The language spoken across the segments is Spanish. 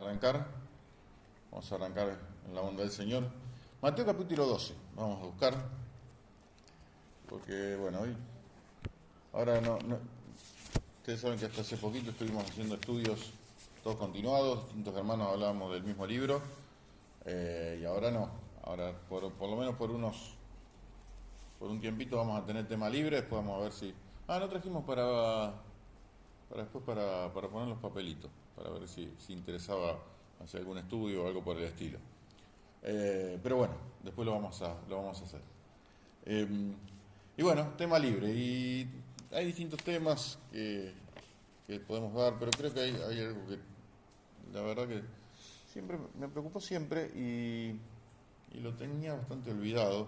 arrancar. Vamos a arrancar en la onda del Señor. Mateo capítulo 12. Vamos a buscar. Porque, bueno, hoy. Ahora no. Ustedes saben que hasta hace poquito estuvimos haciendo estudios todos continuados. Distintos hermanos hablábamos del mismo libro. Y ahora no. Ahora, por lo menos por un tiempito vamos a tener tema libre. Después vamos a ver si. No trajimos para después para poner los papelitos, para ver si interesaba hacer algún estudio o algo por el estilo. Pero bueno, después lo vamos a hacer. Y bueno, tema libre. Y hay distintos temas que podemos dar, pero creo que hay algo que la verdad que siempre me preocupó siempre y lo tenía bastante olvidado.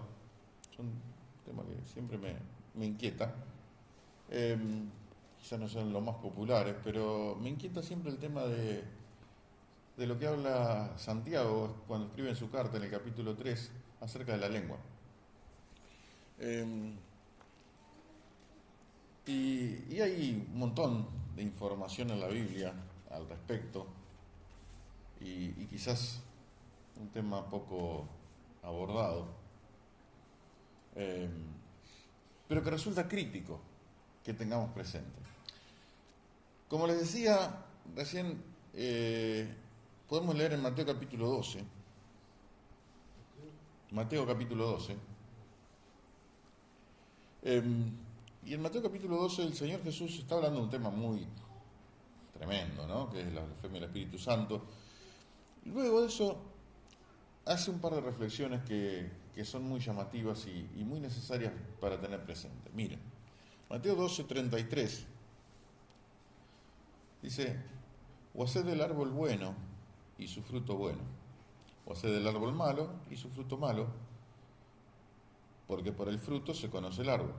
Son temas que siempre me inquieta. Quizás no son los más populares, pero me inquieta siempre el tema de lo que habla Santiago cuando escribe en su carta en el capítulo 3 acerca de la lengua. Y hay un montón de información en la Biblia al respecto y quizás un tema poco abordado, pero que resulta crítico que tengamos presente. Como les decía recién, podemos leer en Mateo capítulo 12. Mateo capítulo 12. Y en Mateo capítulo 12 el Señor Jesús está hablando de un tema muy tremendo, ¿no? Que es la blasfemia del Espíritu Santo. Luego de eso hace un par de reflexiones que son muy llamativas y muy necesarias para tener presente. Miren, Mateo 12:33 dice: o haced del árbol bueno y su fruto bueno, o haced del árbol malo y su fruto malo, porque por el fruto se conoce el árbol.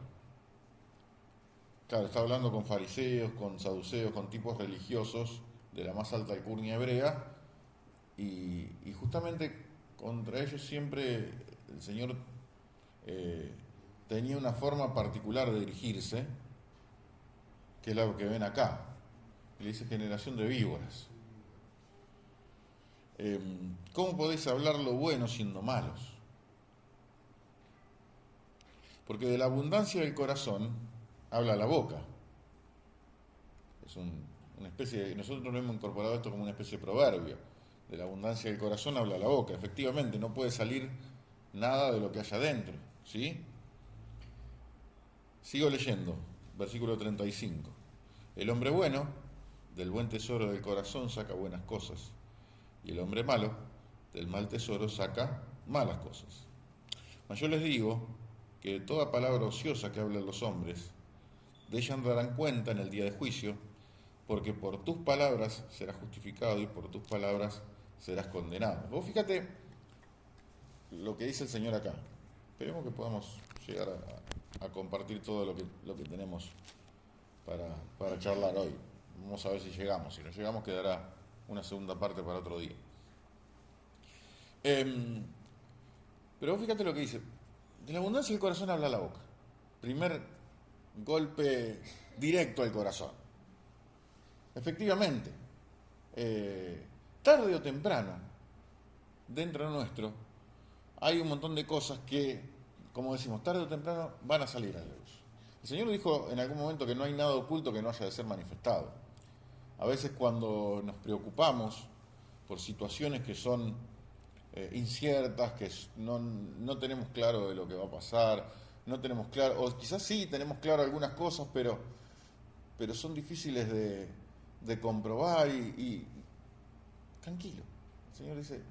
Claro, está hablando con fariseos, con saduceos, con tipos religiosos de la más alta alcurnia hebrea, y justamente contra ellos siempre el Señor tenía una forma particular de dirigirse, que es la que ven acá. Le dice: generación de víboras. ¿Cómo podéis hablar lo bueno siendo malos? Porque de la abundancia del corazón habla la boca. Es una especie nosotros lo hemos incorporado esto como una especie de proverbio. De la abundancia del corazón habla la boca. Efectivamente, no puede salir nada de lo que haya dentro, ¿sí? Sigo leyendo, versículo 35. El hombre bueno, del buen tesoro del corazón saca buenas cosas, y el hombre malo, del mal tesoro saca malas cosas. Mas yo les digo que de toda palabra ociosa que hablan los hombres, de ella darán cuenta en el día de juicio, porque por tus palabras serás justificado y por tus palabras serás condenado. Vos fíjate lo que dice el Señor acá. Esperemos que podamos llegar a compartir todo lo que tenemos para charlar hoy. Vamos a ver si llegamos. Si no llegamos, quedará una segunda parte para otro día. Pero vos fíjate lo que dice: de la abundancia del corazón habla la boca. Primer golpe directo al corazón. Efectivamente, tarde o temprano, dentro nuestro, hay un montón de cosas que, como decimos, tarde o temprano van a salir a la luz. El Señor dijo en algún momento que no hay nada oculto que no haya de ser manifestado. A veces cuando nos preocupamos por situaciones que son inciertas, que no tenemos claro de lo que va a pasar, no tenemos claro, o quizás sí tenemos claro algunas cosas, pero son difíciles de comprobar y tranquilo. El Señor dice: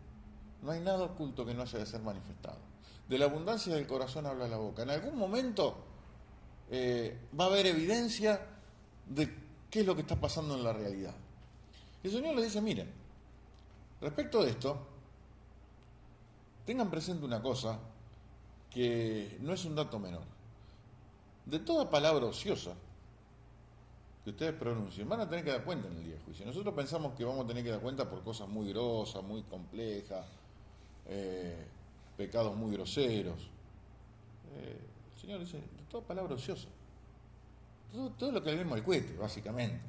no hay nada oculto que no haya de ser manifestado. De la abundancia del corazón habla la boca. En algún momento va a haber evidencia de qué es lo que está pasando en la realidad. Y el Señor les dice: miren, respecto de esto, tengan presente una cosa que no es un dato menor. De toda palabra ociosa que ustedes pronuncien, van a tener que dar cuenta en el día de juicio. Nosotros pensamos que vamos a tener que dar cuenta por cosas muy grosas, muy complejas, pecados muy groseros. El Señor dice: de toda palabra ociosa. Todo lo que leemos al cohete, básicamente.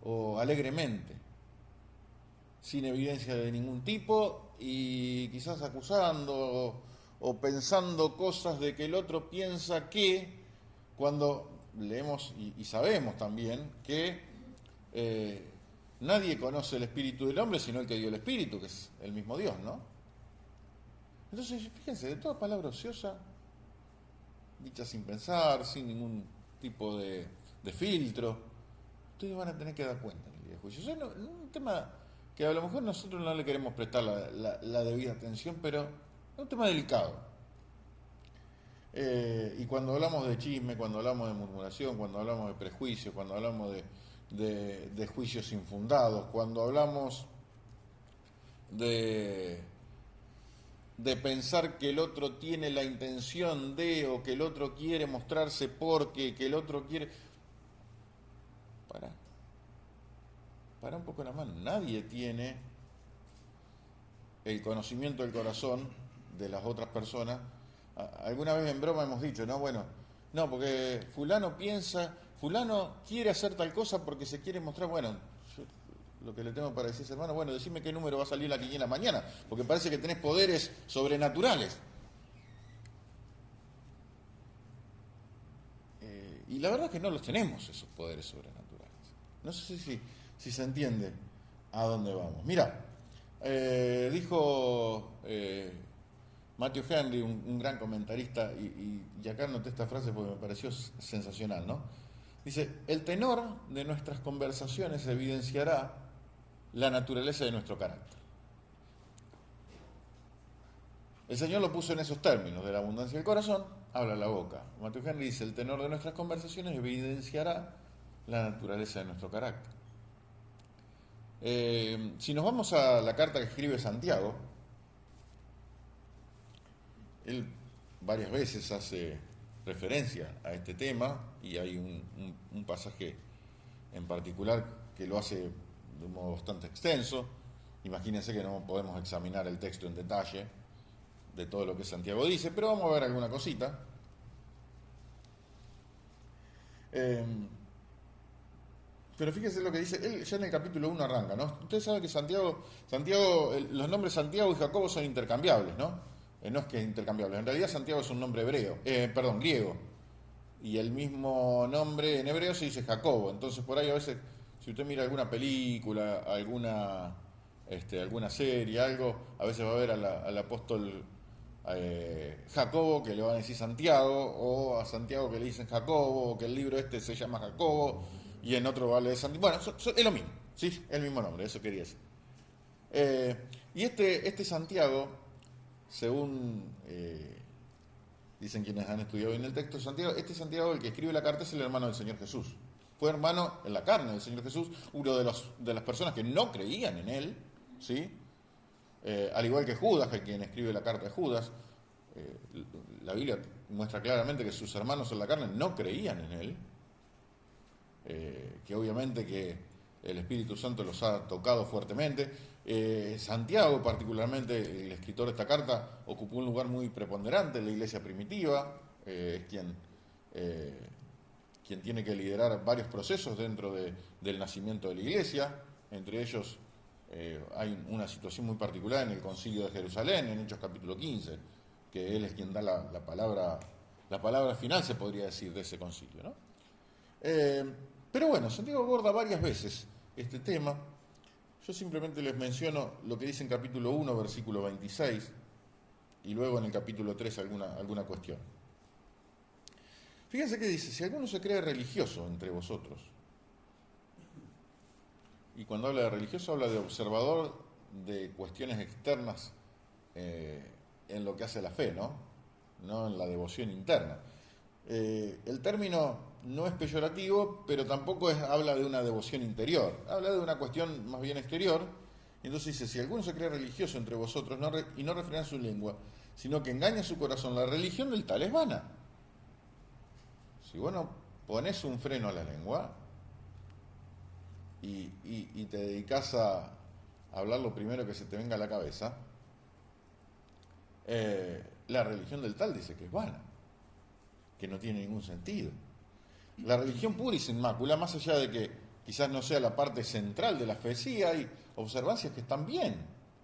O alegremente. sin evidencia de ningún tipo y quizás acusando o pensando cosas de que el otro piensa que, cuando leemos y sabemos también que nadie conoce el espíritu del hombre sino el que dio el espíritu, que es el mismo Dios, ¿no? Entonces, fíjense, de toda palabra ociosa, dicha sin pensar, sin ningún tipo de filtro, ustedes van a tener que dar cuenta en el día de juicio. Eso es un tema que a lo mejor nosotros no le queremos prestar la debida atención, pero es un tema delicado. Y cuando hablamos de chisme, cuando hablamos de murmuración, cuando hablamos de prejuicios, cuando hablamos de juicios infundados, cuando hablamos de pensar que el otro tiene la intención de, o que el otro quiere mostrarse porque, que el otro quiere... Para un poco la mano. Nadie tiene el conocimiento del corazón de las otras personas. Alguna vez en broma hemos dicho, ¿no? Bueno, no, porque fulano piensa, fulano quiere hacer tal cosa porque se quiere mostrar, bueno, yo, lo que le tengo para decir, hermano, bueno, decime qué número va a salir la quiniela mañana, porque parece que tenés poderes sobrenaturales. Y la verdad es que no los tenemos, esos poderes sobrenaturales. No sé si se entiende a dónde vamos. Mira, dijo Matthew Henry, un gran comentarista, y acá anoté esta frase porque me pareció sensacional, ¿no? Dice, el tenor de nuestras conversaciones evidenciará la naturaleza de nuestro carácter. El Señor lo puso en esos términos, de la abundancia del corazón, habla la boca. Matthew Henry dice, el tenor de nuestras conversaciones evidenciará la naturaleza de nuestro carácter. Si nos vamos a la carta que escribe Santiago, él varias veces hace referencia a este tema y hay un pasaje en particular que lo hace de un modo bastante extenso. Imagínense que no podemos examinar el texto en detalle de todo lo que Santiago dice, pero vamos a ver alguna cosita. Pero fíjense lo que dice, él ya en el capítulo 1 arranca, ¿no? Ustedes saben que Santiago, los nombres Santiago y Jacobo son intercambiables, ¿no? No es que es intercambiable, en realidad Santiago es un nombre griego. Y el mismo nombre en hebreo se dice Jacobo. Entonces por ahí a veces, si usted mira alguna película, alguna serie, algo, a veces va a ver al apóstol Jacobo que le van a decir Santiago, o a Santiago que le dicen Jacobo, o que el libro este se llama Jacobo, y en otro vale de Santiago. Bueno, es lo mismo, ¿sí? El mismo nombre, eso quería decir. Y este Santiago, según dicen quienes han estudiado bien el texto de Santiago, este Santiago, el que escribe la carta, es el hermano del Señor Jesús. Fue hermano en la carne del Señor Jesús, uno de las personas que no creían en él, ¿sí? Al igual que Judas, que quien escribe la carta de Judas, la Biblia muestra claramente que sus hermanos en la carne no creían en él, que obviamente que el Espíritu Santo los ha tocado fuertemente. Santiago, particularmente el escritor de esta carta, ocupó un lugar muy preponderante en la iglesia primitiva, es quien tiene que liderar varios procesos dentro del nacimiento de la iglesia, entre ellos hay una situación muy particular en el Concilio de Jerusalén, en Hechos capítulo 15, que él es quien da la palabra final, se podría decir, de ese concilio, ¿no? Pero bueno, Santiago aborda varias veces este tema. Yo simplemente les menciono lo que dice en capítulo 1, versículo 26, y luego en el capítulo 3 alguna cuestión. Fíjense que dice, si alguno se cree religioso entre vosotros, y cuando habla de religioso habla de observador de cuestiones externas en lo que hace la fe, no en la devoción interna. El término no es peyorativo, pero tampoco habla de una devoción interior, habla de una cuestión más bien exterior. Entonces dice, si alguno se cree religioso entre vosotros y no refrena su lengua, sino que engaña su corazón, la religión del tal es vana. Si vos no pones un freno a la lengua y te dedicas a hablar lo primero que se te venga a la cabeza, la religión del tal dice que es vana, que no tiene ningún sentido. La religión pura y sin mácula, más allá de que quizás no sea la parte central de la fe. Sí hay observancias que están bien,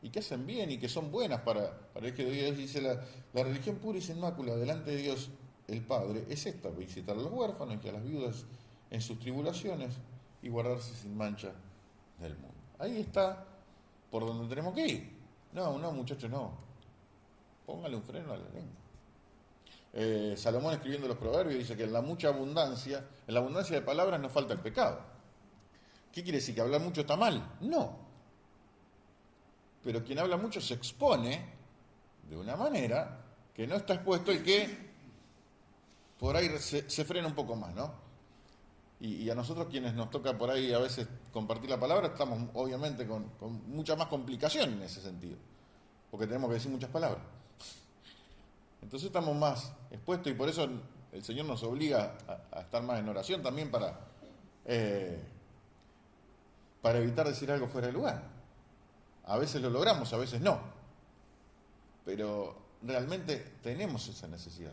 y que hacen bien, y que son buenas para el que Dios dice, la religión pura y sin mácula delante de Dios el Padre es esta: visitar a los huérfanos y a las viudas en sus tribulaciones y guardarse sin mancha del mundo. Ahí está por donde tenemos que ir. No, muchachos, no. Póngale un freno a la lengua. Salomón, escribiendo los proverbios, dice que en la abundancia de palabras no falta el pecado. ¿Qué quiere decir? ¿Que hablar mucho está mal? No. Pero quien habla mucho se expone de una manera que no está expuesto el que por ahí se frena un poco más, ¿no? Y a nosotros, quienes nos toca por ahí a veces compartir la palabra, estamos obviamente con mucha más complicación en ese sentido, porque tenemos que decir muchas palabras. Entonces estamos más expuestos, y por eso el Señor nos obliga a estar más en oración también para evitar decir algo fuera de lugar. A veces lo logramos, a veces no, pero realmente tenemos esa necesidad.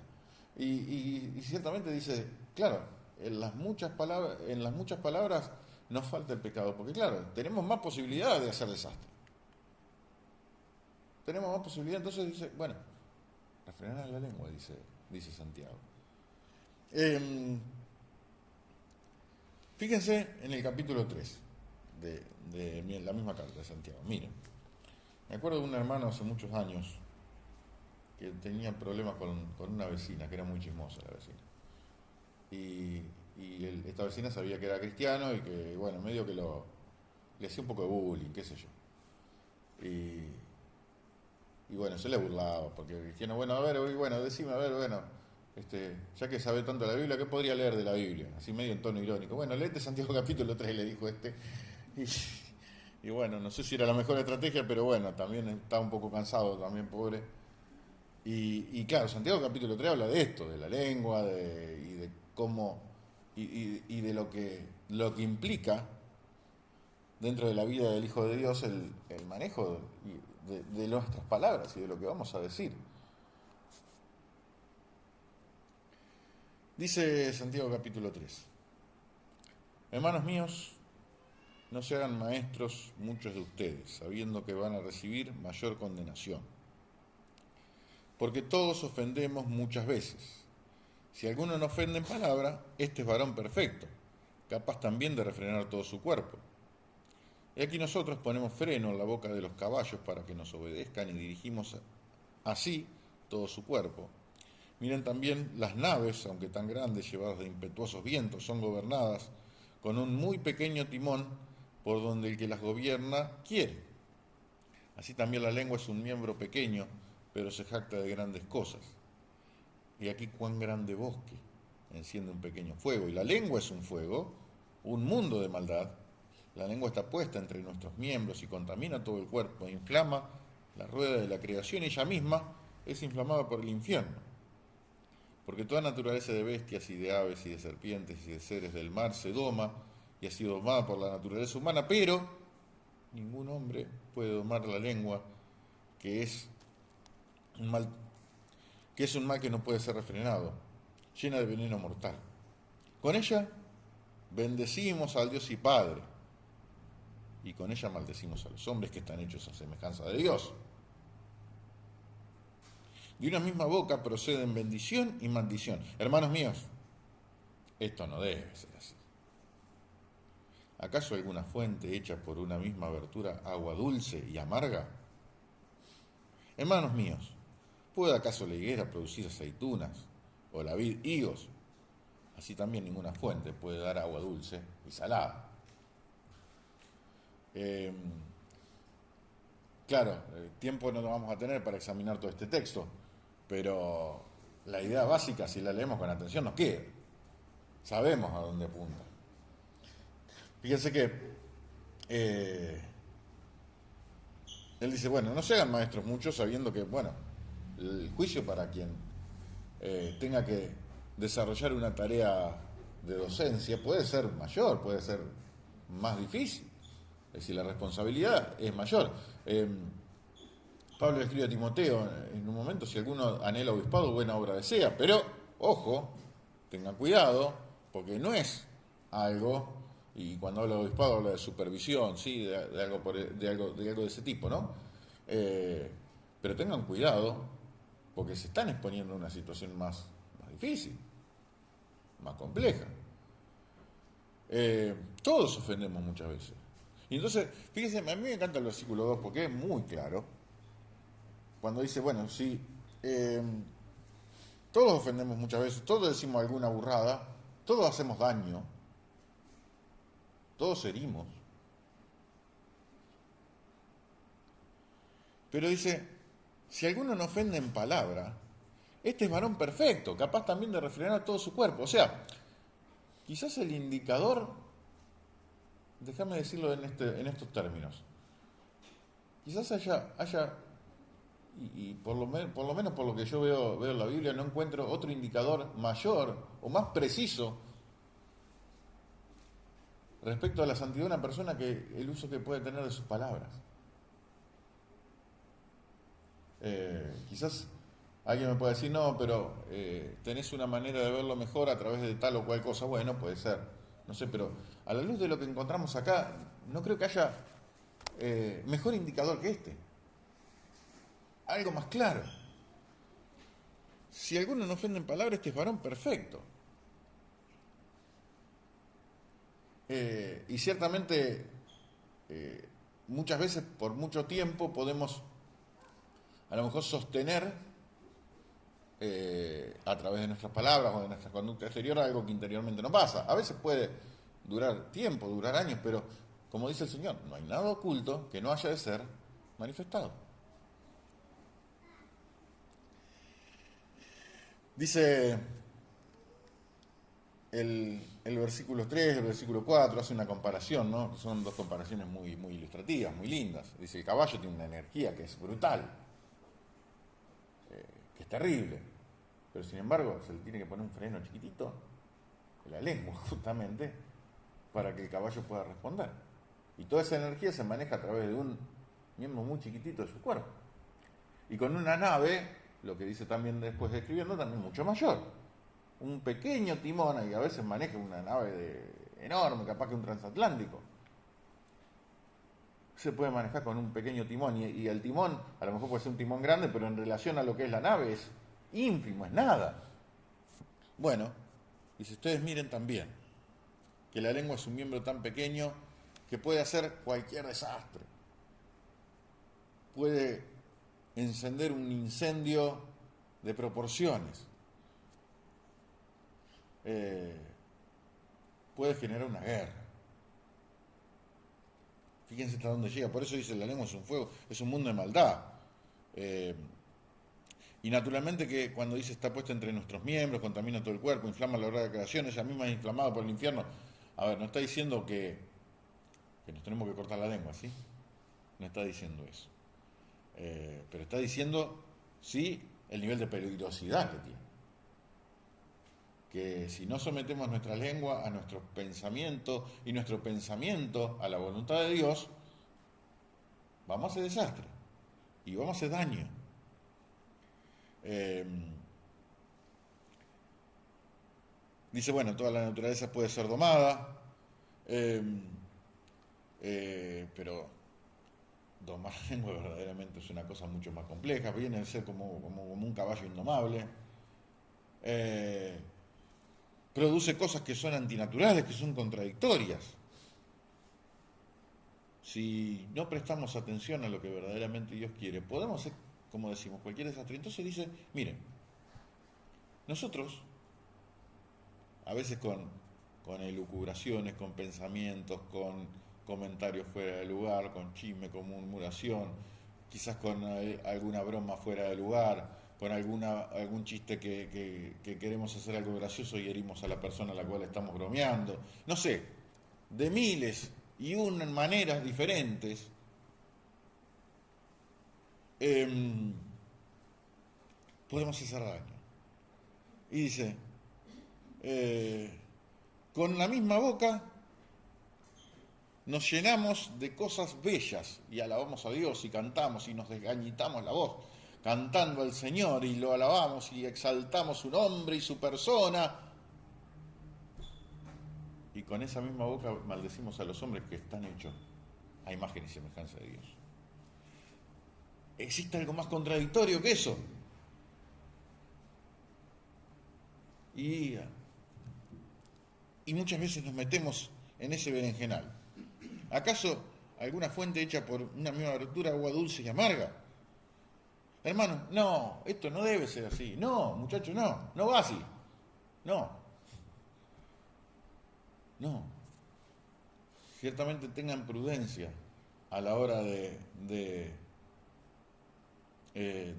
Y ciertamente dice, claro, en las muchas palabras nos falta el pecado, porque claro, tenemos más posibilidad de hacer desastre. Tenemos más posibilidad, entonces dice, bueno, refrenar la lengua, dice Santiago. Fíjense en el capítulo 3 de la misma carta de Santiago. Miren, me acuerdo de un hermano hace muchos años que tenía problemas con una vecina, que era muy chismosa la vecina. Y esta vecina sabía que era cristiano y que, bueno, medio que le hacía un poco de bullying, qué sé yo. Y bueno, se le burlaba, porque el cristiano, bueno, a ver, bueno, decime, a ver, bueno, ya que sabe tanto la Biblia, ¿qué podría leer de la Biblia? Así medio en tono irónico. Bueno, léete Santiago capítulo 3, le dijo Y bueno, no sé si era la mejor estrategia, pero bueno, también estaba un poco cansado, también pobre. Y claro, Santiago capítulo 3 habla de esto, de la lengua, y de cómo, y de lo que implica dentro de la vida del Hijo de Dios el manejo de nuestras palabras y de lo que vamos a decir. Dice Santiago capítulo 3: Hermanos míos, no se hagan maestros muchos de ustedes, sabiendo que van a recibir mayor condenación. Porque todos ofendemos muchas veces. Si alguno no ofende en palabra, este es varón perfecto, capaz también de refrenar todo su cuerpo. Y aquí nosotros ponemos freno en la boca de los caballos para que nos obedezcan y dirigimos así todo su cuerpo. Miren también las naves, aunque tan grandes, llevadas de impetuosos vientos, son gobernadas con un muy pequeño timón por donde el que las gobierna quiere. Así también la lengua es un miembro pequeño, pero se jacta de grandes cosas. Y aquí cuán grande bosque enciende un pequeño fuego. Y la lengua es un fuego, un mundo de maldad. La lengua está puesta entre nuestros miembros y contamina todo el cuerpo, inflama la rueda de la creación y ella misma es inflamada por el infierno. Porque toda naturaleza de bestias y de aves y de serpientes y de seres del mar se doma y ha sido domada por la naturaleza humana, pero ningún hombre puede domar la lengua, que es un mal que no puede ser refrenado, llena de veneno mortal. Con ella bendecimos al Dios y Padre, y con ella maldecimos a los hombres que están hechos a semejanza de Dios. De una misma boca proceden bendición y maldición. Hermanos míos, esto no debe ser así. ¿Acaso alguna fuente hecha por una misma abertura agua dulce y amarga? Hermanos míos, ¿puede acaso la higuera producir aceitunas o la vid higos? Así también ninguna fuente puede dar agua dulce y salada. Claro, tiempo no lo vamos a tener para examinar todo este texto, pero la idea básica, si la leemos con atención, nos queda. Sabemos a dónde apunta. Fíjense que él dice, bueno, no se hagan maestros muchos sabiendo que, bueno, el juicio para quien tenga que desarrollar una tarea de docencia puede ser mayor, puede ser más difícil. Es decir, la responsabilidad es mayor. Pablo le escribe a Timoteo en un momento: si alguno anhela obispado, buena obra desea, pero, ojo, tenga cuidado, porque no es algo Y cuando habla de obispado habla de supervisión, sí, de algo, de algo de ese tipo, ¿no? Pero tengan cuidado, porque se están exponiendo a una situación más difícil, más compleja. Todos ofendemos muchas veces. Y entonces, fíjense, a mí me encanta el versículo 2 porque es muy claro. Cuando dice, bueno, sí, todos ofendemos muchas veces, todos decimos alguna burrada, todos hacemos daño, todos herimos. Pero dice, si alguno no ofende en palabra, este es varón perfecto, capaz también de refrenar todo su cuerpo. O sea, quizás el indicador, déjame decirlo en estos términos, quizás haya y por lo menos por lo que yo veo en la Biblia, no encuentro otro indicador mayor o más preciso respecto a la santidad de una persona que el uso que puede tener de sus palabras. Quizás alguien me puede decir, no, pero tenés una manera de verlo mejor a través de tal o cual cosa. Bueno, puede ser, no sé, pero a la luz de lo que encontramos acá, no creo que haya mejor indicador que este. Algo más claro. Si alguno no ofende en palabras, este es varón perfecto. Y ciertamente, muchas veces, por mucho tiempo, podemos a lo mejor sostener a través de nuestras palabras o de nuestra conducta exterior algo que interiormente no pasa. A veces puede durar tiempo, durar años, pero como dice el Señor, no hay nada oculto que no haya de ser manifestado. Dice el versículo 3, el versículo 4, hace una comparación, ¿no? Son dos comparaciones muy ilustrativas, muy lindas. Dice, el caballo tiene una energía que es brutal, que es terrible, pero sin embargo se le tiene que poner un freno chiquitito, en la lengua justamente, para que el caballo pueda responder. Y toda esa energía se maneja a través de un miembro muy chiquitito de su cuerpo. Y con una nave, lo que dice también después describiendo, también mucho mayor. Un pequeño timón, y a veces maneja una nave enorme, capaz que un transatlántico. Se puede manejar con un pequeño timón, y el timón, a lo mejor puede ser un timón grande, pero en relación a lo que es la nave es ínfimo, es nada. Bueno, y si ustedes miren también, que la lengua es un miembro tan pequeño que puede hacer cualquier desastre. Puede encender un incendio de proporciones. Puede generar una guerra. Fíjense hasta dónde llega. Por eso dice, la lengua es un fuego, es un mundo de maldad. Y naturalmente que cuando dice está puesta entre nuestros miembros, contamina todo el cuerpo, inflama la hora de creación, ella misma es inflamada por el infierno. A ver, no está diciendo que nos tenemos que cortar la lengua, ¿sí? No está diciendo eso. Pero está diciendo, sí, el nivel de peligrosidad que tiene. Que si no sometemos nuestra lengua a nuestros pensamientos y nuestro pensamiento a la voluntad de Dios, vamos a hacer desastre y vamos a hacer daño. Dice, bueno, toda la naturaleza puede ser domada, pero domar la lengua verdaderamente es una cosa mucho más compleja, viene a ser como un caballo indomable. Produce cosas que son antinaturales, que son contradictorias. Si no prestamos atención a lo que verdaderamente Dios quiere, podemos hacer, como decimos, cualquier desastre. Entonces dice, miren, nosotros, a veces con elucubraciones, con pensamientos, con comentarios fuera de lugar, con chisme, con murmuración, quizás con alguna broma fuera de lugar, con algún chiste que queremos hacer algo gracioso y herimos a la persona a la cual estamos bromeando, no sé, de miles y maneras diferentes, podemos hacer daño. Y dice, con la misma boca nos llenamos de cosas bellas y alabamos a Dios y cantamos y nos desgañitamos la voz cantando al Señor y lo alabamos y exaltamos su nombre y su persona. y con esa misma boca maldecimos a los hombres que están hechos a imagen y semejanza de Dios. ¿Existe algo más contradictorio que eso? Y muchas veces nos metemos en ese berenjenal. ¿Acaso alguna fuente hecha por una misma abertura, agua dulce y amarga? Hermano, no, esto no debe ser así. No, muchacho, no va así. No. Ciertamente tengan prudencia a la hora de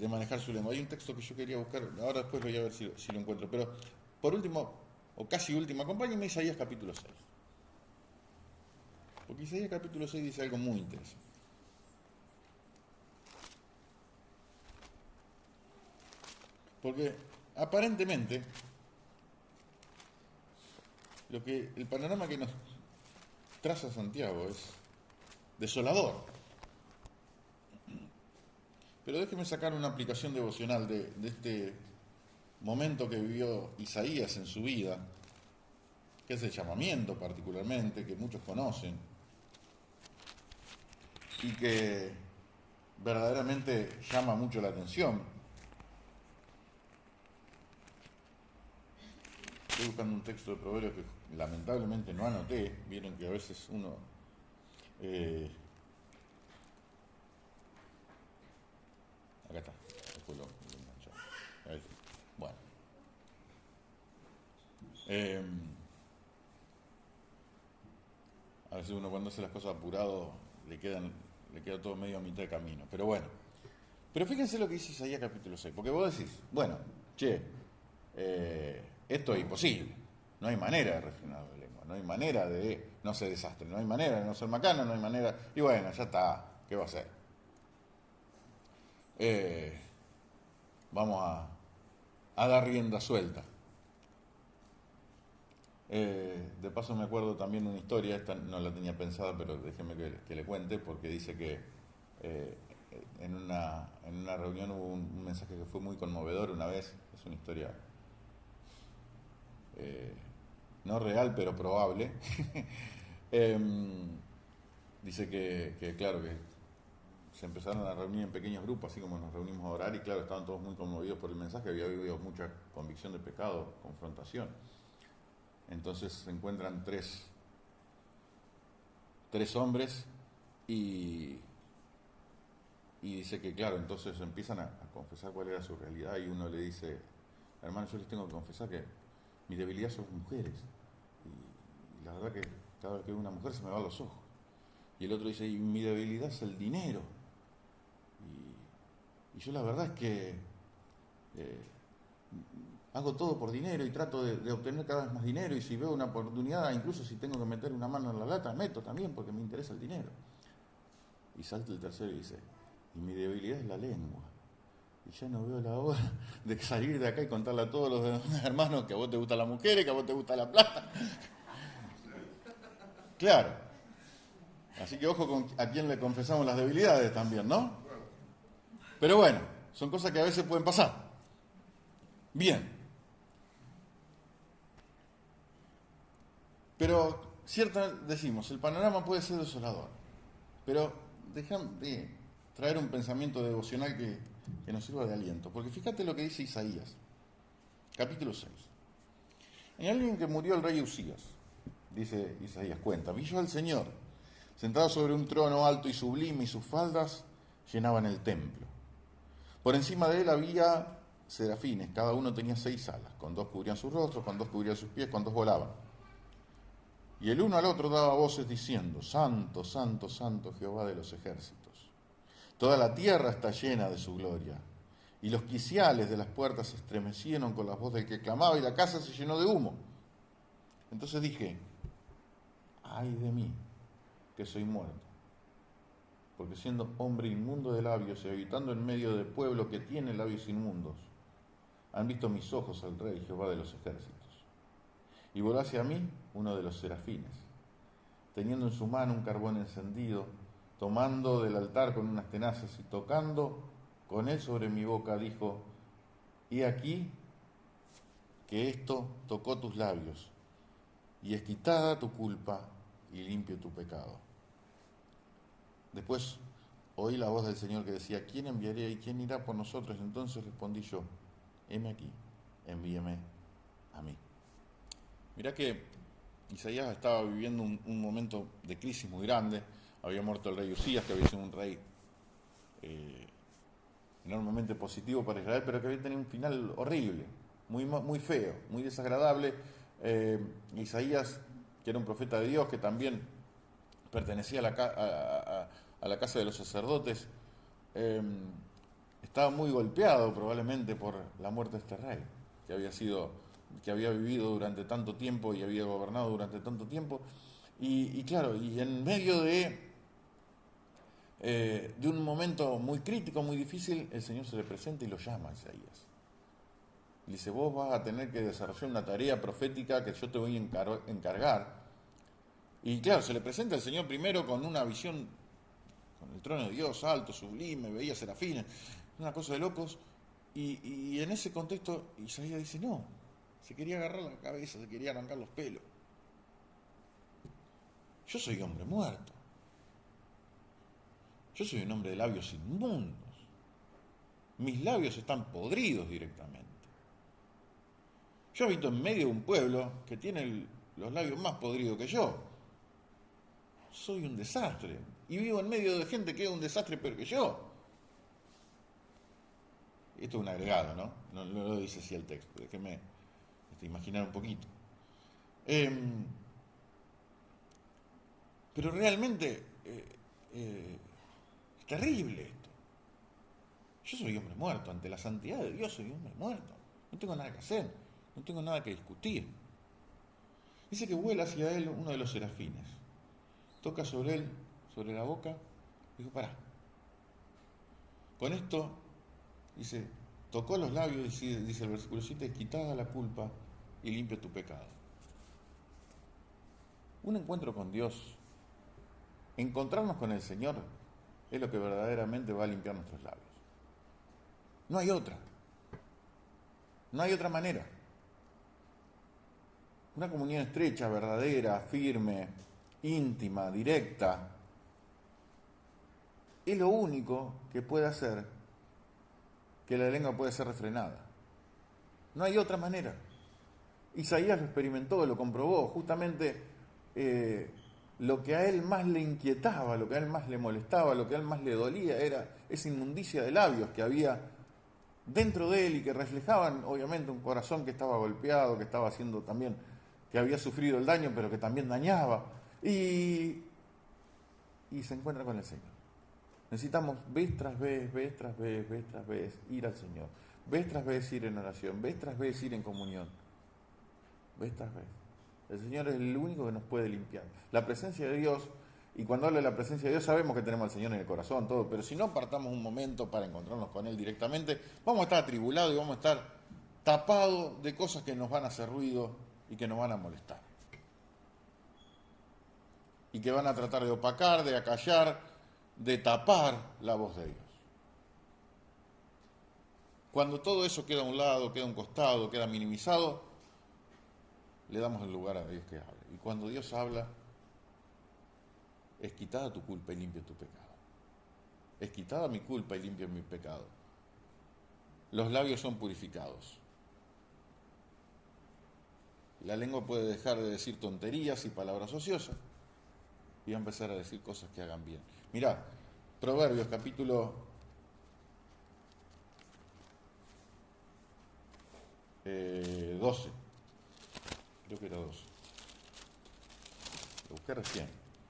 manejar su lengua. Hay un texto que yo quería buscar, ahora después voy a ver si lo encuentro, pero por último, o casi último, acompáñenme a Isaías capítulo 6. Porque Isaías capítulo 6 dice algo muy interesante. Porque aparentemente el panorama que nos traza Santiago es desolador. Pero déjeme sacar una aplicación devocional de este momento que vivió Isaías en su vida, que es el llamamiento particularmente, que muchos conocen, y que verdaderamente llama mucho la atención. Estoy buscando un texto de Proverbios que lamentablemente no anoté. Vieron que a veces uno... acá está. Después lo engancho. Ahí. Bueno. A veces uno cuando hace las cosas apurado le queda todo medio a mitad de camino. Pero bueno. Pero fíjense lo que dice Isaías capítulo 6. Porque vos decís, bueno, esto es imposible. No hay manera de refrenar la lengua. No hay manera de no ser desastre. No hay manera de no ser macana. No hay manera... Y bueno, ya está. ¿Qué va a hacer? Vamos a dar rienda suelta. De paso me acuerdo también una historia, esta no la tenía pensada, pero déjeme que le cuente, porque dice que en una reunión hubo un mensaje que fue muy conmovedor una vez. Es una historia no real, pero probable. Dice que claro, que se empezaron a reunir en pequeños grupos, así como nos reunimos a orar, y claro, estaban todos muy conmovidos por el mensaje, había habido mucha convicción de pecado, confrontación. Entonces se encuentran tres hombres y dice que claro, entonces empiezan a confesar cuál era su realidad, y uno le dice, hermano, yo les tengo que confesar que mi debilidad son las mujeres, y la verdad que cada vez que veo una mujer se me van los ojos. Y el otro dice, y mi debilidad es el dinero, y yo la verdad es que hago todo por dinero y trato de obtener cada vez más dinero, y si veo una oportunidad, incluso si tengo que meter una mano en la lata, meto también porque me interesa el dinero. Y salta el tercero y dice, y mi debilidad es la lengua, y ya no veo la hora de salir de acá y contarle a todos los demás hermanos que a vos te gusta la mujer, que a vos te gusta la plata. Claro. Así que ojo con a quién le confesamos las debilidades también, ¿no? Pero bueno, son cosas que a veces pueden pasar. Bien. Pero, decimos, el panorama puede ser desolador. Pero déjame traer un pensamiento devocional que nos sirva de aliento. Porque fíjate lo que dice Isaías, capítulo 6. En alguien que murió el rey Usías, dice Isaías, cuenta, vi yo al Señor sentado sobre un trono alto y sublime, y sus faldas llenaban el templo. Por encima de él había serafines, cada uno tenía 6 alas, con 2 cubrían sus rostros, con 2 cubrían sus pies, con 2 volaban. Y el uno al otro daba voces diciendo, Santo, Santo, Santo, Jehová de los ejércitos. Toda la tierra está llena de su gloria. Y los quiciales de las puertas se estremecieron con la voz del que clamaba, y la casa se llenó de humo. Entonces dije, ay de mí, que soy muerto, porque siendo hombre inmundo de labios y habitando en medio de pueblo que tiene labios inmundos, han visto mis ojos al Rey Jehová de los ejércitos. Y voló hacia mí uno de los serafines, teniendo en su mano un carbón encendido, tomando del altar con unas tenazas y tocando con él sobre mi boca, dijo, he aquí que esto tocó tus labios, y es quitada tu culpa y limpio tu pecado. Después oí la voz del Señor que decía, ¿quién enviaré y quién irá por nosotros? Entonces respondí yo, heme aquí, envíeme a mí. Mirá que Isaías estaba viviendo un momento de crisis muy grande. Había muerto el rey Usías, que había sido un rey enormemente positivo para Israel, pero que había tenido un final horrible, muy feo, muy desagradable. Isaías, que era un profeta de Dios, que también pertenecía a la casa de los sacerdotes, estaba muy golpeado probablemente por la muerte de este rey, que había vivido durante tanto tiempo y había gobernado durante tanto tiempo. Y claro, y en medio de un momento muy crítico, muy difícil, el Señor se le presenta y lo llama a Isaías. Y dice, vos vas a tener que desarrollar una tarea profética que yo te voy a encargar. Y claro, se le presenta al Señor primero con una visión, con el trono de Dios alto, sublime, veía serafines, una cosa de locos. Y en ese contexto Isaías dice, no, se quería agarrar la cabeza, se quería arrancar los pelos. Yo soy hombre muerto. Yo soy un hombre de labios inmundos. Mis labios están podridos directamente. Yo habito en medio de un pueblo que tiene los labios más podridos que yo. Soy un desastre. Y vivo en medio de gente que es un desastre peor que yo. Esto es un agregado, ¿no? No lo dice así el texto. Déjeme imaginar un poquito. Pero realmente es terrible esto. Yo soy hombre muerto. Ante la santidad de Dios soy hombre muerto. No tengo nada que hacer. No tengo nada que discutir. Dice que vuela hacia él uno de los serafines. Toca sobre él, sobre la boca. Dijo, pará. Con esto, dice, tocó los labios, dice el versículo 7, quitada la culpa y limpia tu pecado. Un encuentro con Dios, encontrarnos con el Señor, es lo que verdaderamente va a limpiar nuestros labios. No hay otra. No hay otra manera. Una comunión estrecha, verdadera, firme, íntima, directa, es lo único que puede hacer que la lengua pueda ser refrenada. No hay otra manera. Isaías lo experimentó, lo comprobó. Justamente lo que a él más le inquietaba, lo que a él más le molestaba, lo que a él más le dolía era esa inmundicia de labios que había dentro de él y que reflejaban obviamente un corazón que estaba golpeado, que estaba haciendo también, que había sufrido el daño, pero que también dañaba. Y se encuentra con el Señor. Necesitamos vez tras vez ir al Señor. Vez tras vez ir en oración. Vez tras vez ir en comunión. Vez tras vez. El Señor es el único que nos puede limpiar. La presencia de Dios, y cuando habla de la presencia de Dios sabemos que tenemos al Señor en el corazón, todo, pero si no apartamos un momento para encontrarnos con Él directamente, vamos a estar atribulados y vamos a estar tapados de cosas que nos van a hacer ruido y que nos van a molestar. Y que van a tratar de opacar, de acallar, de tapar la voz de Dios. Cuando todo eso queda a un lado, queda a un costado, queda minimizado, le damos el lugar a Dios que hable. Y cuando Dios habla, es quitada tu culpa y limpia tu pecado. Es quitada mi culpa y limpia mi pecado. Los labios son purificados. La lengua puede dejar de decir tonterías y palabras ociosas y va a empezar a decir cosas que hagan bien. Mirá, Proverbios capítulo 12. Creo que era 12. Lo busqué recién,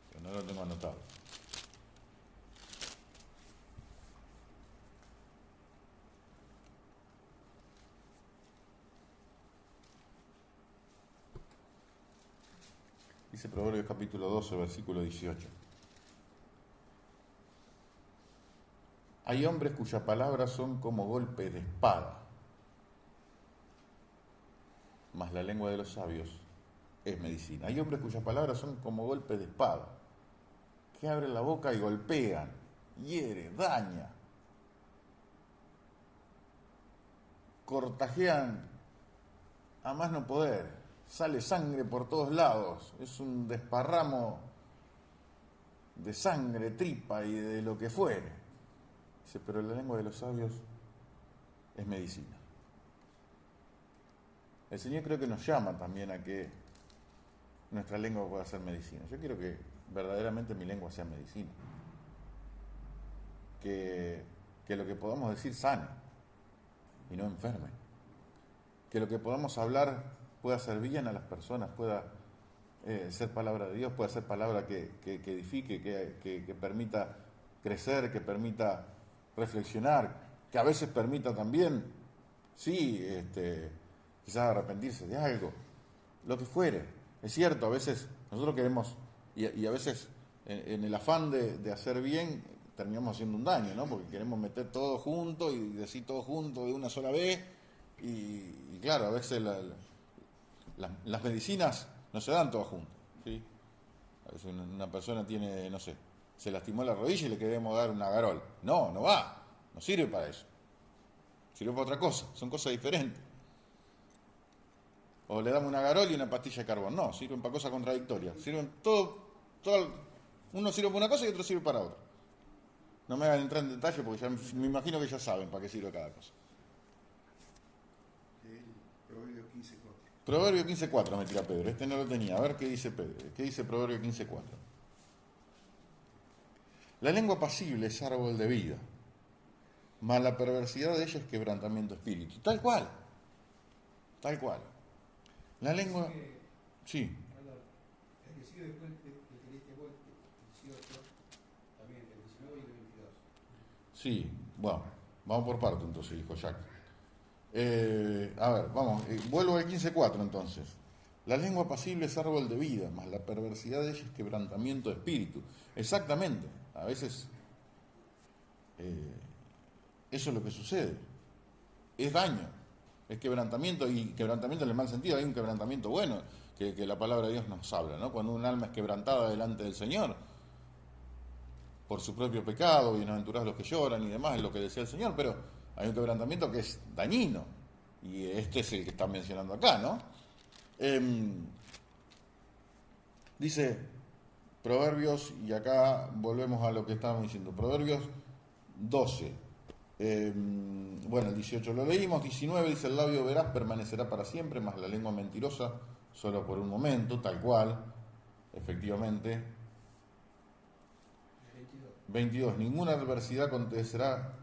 pero no lo tengo anotado. Dice Proverbios capítulo 12, versículo 18. Hay hombres cuyas palabras son como golpe de espada, mas la lengua de los sabios es medicina. Hay hombres cuyas palabras son como golpe de espada, que abren la boca y golpean, hiere, daña, cortajean a más no poder, sale sangre por todos lados, es un desparramo de sangre, tripa y de lo que fuere. Dice, pero la lengua de los sabios es medicina. El Señor creo que nos llama también a que nuestra lengua pueda ser medicina. Yo quiero que verdaderamente mi lengua sea medicina. Que lo que podamos decir sane y no enferme. Que lo que podamos hablar pueda hacer bien a las personas, pueda ser palabra de Dios, pueda ser palabra que edifique, que permita crecer, que permita reflexionar, que a veces permita también, sí, quizás arrepentirse de algo, lo que fuere. Es cierto, a veces nosotros queremos, y a veces en el afán de hacer bien, terminamos haciendo un daño, ¿no? Porque queremos meter todo junto y decir todo junto de una sola vez, y claro, a veces las medicinas no se dan todas juntas, ¿sí? A veces una persona tiene, no sé, se lastimó la rodilla y le queremos dar una garol. No, no va, no sirve para eso. Sirve para otra cosa, son cosas diferentes. O le damos una garol y una pastilla de carbón. No, sirven para cosas contradictorias. Sirven uno sirve para una cosa y otro sirve para otra. No me hagan entrar en detalle porque ya me imagino que ya saben para qué sirve cada cosa. Proverbio 15:4. Proverbio 15:4 me tira Pedro. Este no lo tenía. A ver qué dice Pedro. ¿Qué dice Proverbio 15:4? La lengua pasible es árbol de vida, mas la perversidad de ella es quebrantamiento de espíritu. Tal cual. Tal cual. La lengua... Sí. El que sigue después que leíste vos, el 18, también el 19 y el 22. Sí, bueno, vamos por parte entonces, dijo Jack. A ver, vamos, vuelvo al 15:4 entonces. La lengua apacible es árbol de vida, mas la perversidad de ella es quebrantamiento de espíritu. Exactamente, a veces eso es lo que sucede. Es daño, es quebrantamiento, y quebrantamiento en el mal sentido. Hay un quebrantamiento bueno que la palabra de Dios nos habla, ¿no? Cuando un alma es quebrantada delante del Señor por su propio pecado, bienaventurados los que lloran y demás, es lo que decía el Señor, pero hay un quebrantamiento que es dañino, y este es el que está mencionando acá, ¿no? Dice Proverbios, y acá volvemos a lo que estábamos diciendo, Proverbios 12, bueno, el 18 lo leímos, 19 dice, el labio veraz permanecerá para siempre, mas la lengua mentirosa solo por un momento, tal cual, efectivamente. 22, ninguna adversidad acontecerá,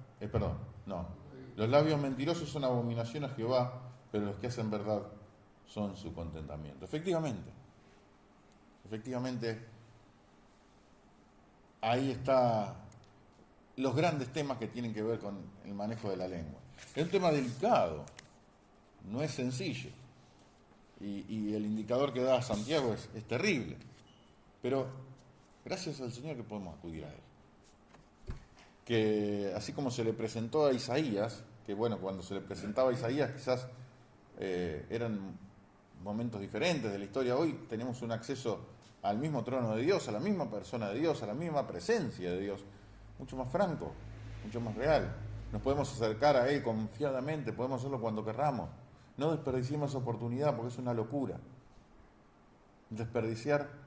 los labios mentirosos son abominación a Jehová, pero los que hacen verdad son su contentamiento. Efectivamente, ahí está los grandes temas que tienen que ver con el manejo de la lengua. Es un tema delicado, no es sencillo, y el indicador que da Santiago es terrible, pero gracias al Señor que podemos acudir a él. Que así como se le presentó a Isaías, que bueno, cuando se le presentaba a Isaías quizás eran momentos diferentes de la historia. Hoy tenemos un acceso al mismo trono de Dios, a la misma persona de Dios, a la misma presencia de Dios, mucho más franco, mucho más real. Nos podemos acercar a Él confiadamente, podemos hacerlo cuando querramos. No desperdiciemos esa oportunidad porque es una locura. Desperdiciar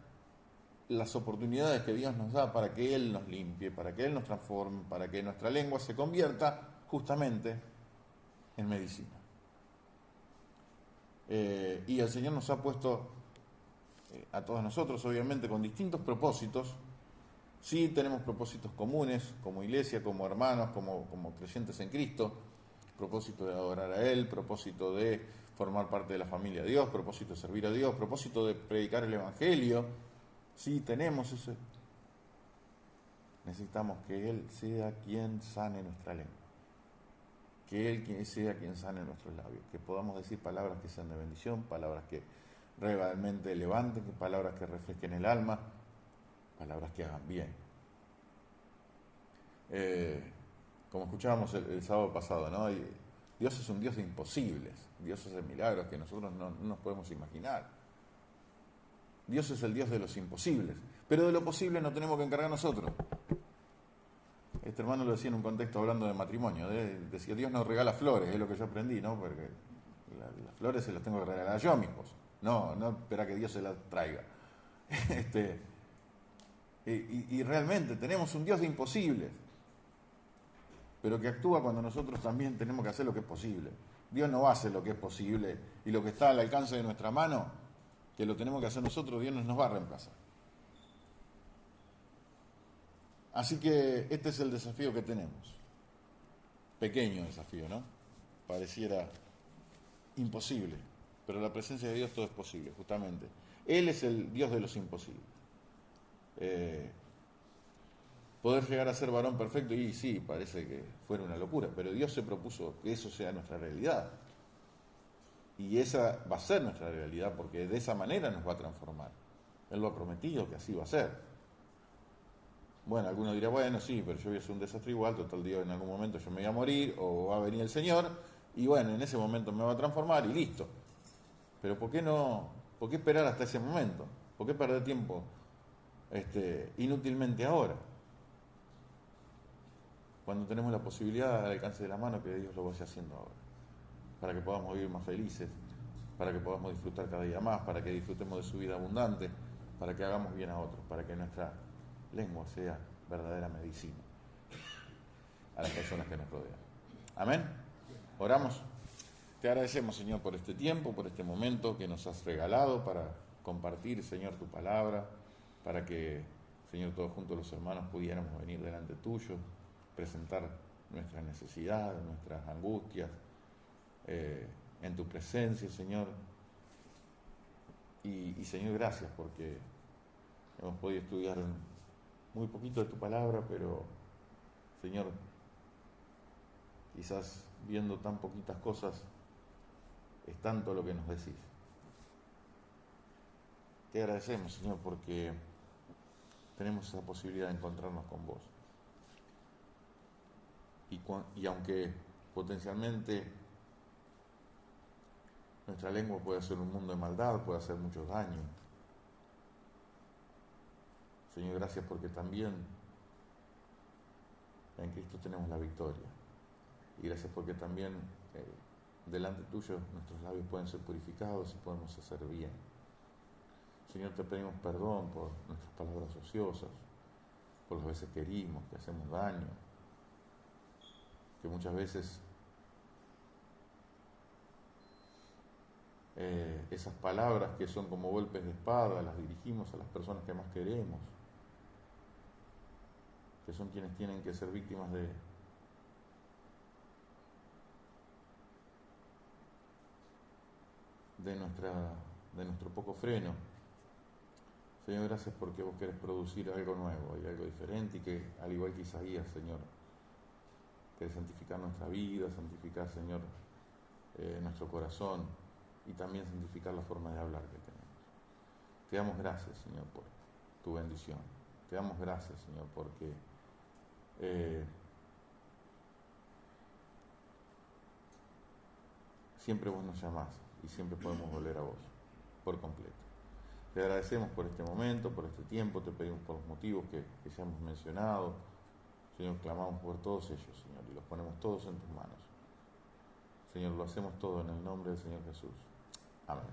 las oportunidades que Dios nos da para que Él nos limpie, para que Él nos transforme, para que nuestra lengua se convierta justamente en medicina. Y el Señor nos ha puesto a todos nosotros, obviamente, con distintos propósitos. Sí tenemos propósitos comunes, como iglesia, como hermanos, como creyentes en Cristo, propósito de adorar a Él, propósito de formar parte de la familia de Dios, propósito de servir a Dios, propósito de predicar el Evangelio. Sí, tenemos eso. Necesitamos que Él sea quien sane nuestra lengua. Que Él sea quien sane nuestros labios. Que podamos decir palabras que sean de bendición, palabras que realmente levanten, palabras que refresquen el alma, palabras que hagan bien. Como escuchábamos el sábado pasado, ¿no? Dios es un Dios de imposibles. Dios hace milagros que nosotros no nos podemos imaginar. Dios es el Dios de los imposibles, pero de lo posible no tenemos que encargar nosotros. Este hermano lo decía en un contexto hablando de matrimonio, decía, Dios nos regala flores, es lo que yo aprendí, ¿no? Porque las flores se las tengo que regalar yo a mi esposa. no espera que Dios se la traiga. Y realmente tenemos un Dios de imposibles, pero que actúa cuando nosotros también tenemos que hacer lo que es posible. Dios no hace lo que es posible y lo que está al alcance de nuestra mano, que lo tenemos que hacer nosotros, Dios no nos va a reemplazar. Así que este es el desafío que tenemos. Pequeño desafío, ¿no? Pareciera imposible, pero en la presencia de Dios todo es posible, justamente. Él es el Dios de los imposibles. Poder llegar a ser varón perfecto, y sí, parece que fuera una locura, pero Dios se propuso que eso sea nuestra realidad. Y esa va a ser nuestra realidad, porque de esa manera nos va a transformar. Él lo ha prometido que así va a ser. Bueno, algunos dirán, bueno, sí, pero yo voy a ser un desastre igual, total Dios, en algún momento yo me voy a morir, o va a venir el Señor, y bueno, en ese momento me va a transformar y listo. Pero ¿por qué esperar hasta ese momento? ¿Por qué perder tiempo inútilmente ahora? Cuando tenemos la posibilidad al alcance de la mano que Dios lo vaya haciendo ahora, para que podamos vivir más felices, para que podamos disfrutar cada día más, para que disfrutemos de su vida abundante, para que hagamos bien a otros, para que nuestra lengua sea verdadera medicina a las personas que nos rodean. Amén. Oramos. Te agradecemos, Señor, por este tiempo, por este momento que nos has regalado para compartir, Señor, tu palabra, para que, Señor, todos juntos los hermanos pudiéramos venir delante tuyo, presentar nuestras necesidades, nuestras angustias, en tu presencia, Señor. Y Señor, gracias porque hemos podido estudiar muy poquito de tu palabra, pero, Señor, quizás viendo tan poquitas cosas, es tanto lo que nos decís. Te agradecemos, Señor, porque tenemos esa posibilidad de encontrarnos con vos. Y aunque potencialmente nuestra lengua puede ser un mundo de maldad, puede hacer mucho daño, Señor, gracias porque también en Cristo tenemos la victoria. Y gracias porque también delante tuyo nuestros labios pueden ser purificados y podemos hacer bien. Señor, te pedimos perdón por nuestras palabras ociosas, por las veces que herimos, que hacemos daño, que muchas veces esas palabras que son como golpes de espada las dirigimos a las personas que más queremos, que son quienes tienen que ser víctimas de nuestro poco freno. Señor, gracias porque vos querés producir algo nuevo y algo diferente, y que, al igual que Isaías, Señor, querés santificar nuestra vida, santificar, Señor, nuestro corazón, y también santificar la forma de hablar que tenemos. Te damos gracias, Señor, por tu bendición. Te damos gracias, Señor, porque siempre vos nos llamás y siempre podemos volver a vos por completo. Te agradecemos por este momento, por este tiempo, te pedimos por los motivos que ya hemos mencionado. Señor, clamamos por todos ellos, Señor, y los ponemos todos en tus manos. Señor, lo hacemos todo en el nombre del Señor Jesús. Amén.